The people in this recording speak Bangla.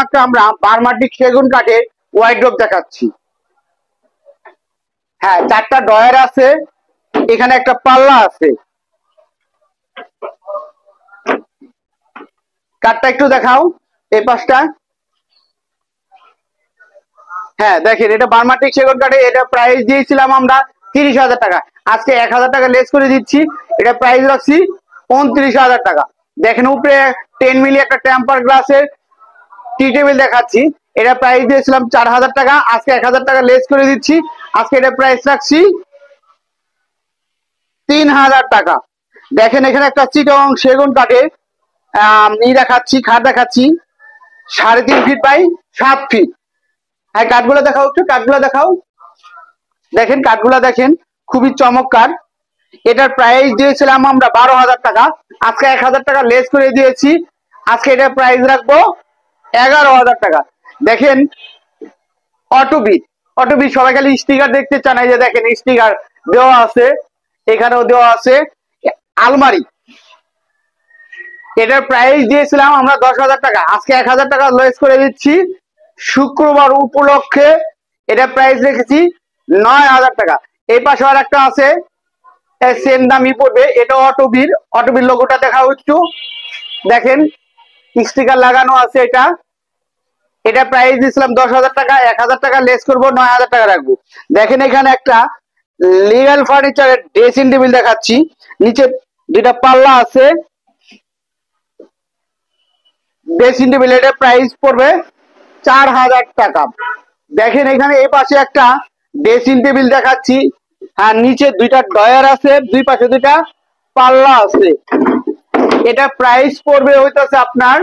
একটা আমরা বার্মাটিক সেগুন কাঠের ওয়ার্ড্রপ দেখাচ্ছি। হ্যাঁ, 4টা ডয়ার আছে, এখানে একটা পাল্লা আছে। কাঠটা একটু দেখাও এই পাশটা। হ্যাঁ দেখেন, এটা বার্মাটিক সেগুন কাঠে, এটা প্রাইস দিয়েছিলাম আমরা 30,000 টাকা। আজকে 1,000 টাকা লেস করে দিচ্ছি, এটা প্রাইস রাখছি 29,000 টাকা। দেখেন উপরে 10 মিলি একটা টেম্পার গ্লাসের টি টেবিল দেখাচ্ছি, এটা প্রাইস দিয়েছিলাম 4,000 টাকা। আজকে 1,000 টাকা লেস করে দিচ্ছি, আজকে এটা প্রাইস রাখছি 3,000 টাকা। দেখেন এখানে একটা চিটং সেগুন কাঠের দেখাচ্ছি, খাট দেখাচ্ছি 3.5 ফিট বাই 7 ফিট। হ্যাঁ কাঠগুলো দেখাও, একটু কাঠগুলো দেখাও। দেখেন কাঠগুলো দেখেন, খুবই চমৎকার। এটার প্রাইস দিয়েছিলাম আমরা 12,000 টাকা, আজকে 1,000 টাকা লেস করে দিয়েছি, আজকে এটার প্রাইস রাখবো 11,000 টাকা। দেখেন অটোবিট, অটোবিট সবাই খালি স্টিকার দেখতে চান, এই যে দেখেন স্টিকার দেওয়া আছে, এখানেও দেওয়া আছে। আলমারি, এটার প্রাইস দিয়েছিলাম আমরা 10,000 টাকা, আজকে 1,000 টাকা লেস করে দিচ্ছি শুক্রবার উপলক্ষে, এটা প্রাইস রেখেছি 9,000 টাকা। এই পাশে আর একটা আছে, সেম দামই পড়বে, এটা অটোবির। অটোবির লোগোটা দেখা একটু দেখেন, স্টিকার লাগানো আছে। এটা এটা প্রাইস দিয়েছিলাম 10,000 টাকা, 1,000 টাকা লেস করবো, 9,000 টাকা রাখবো। দেখেন এখানে একটা লিগাল ফার্নিচারের ড্রেসিং টেবিল দেখাচ্ছি, নিচে 2টা পাল্লা আছে। ড্রেসিং টেবিল, এটার প্রাইস পড়বে 4,000 টাকা। দেখেন এখানে এই পাশে একটা ড্রেসিং টেবিল দেখাচ্ছি, আর নিচে 2টা ডয়ার আছে, দুই পাশে 2টা পাল্লা আছে। এটা প্রাইস পড়বে হইতেছে আপনার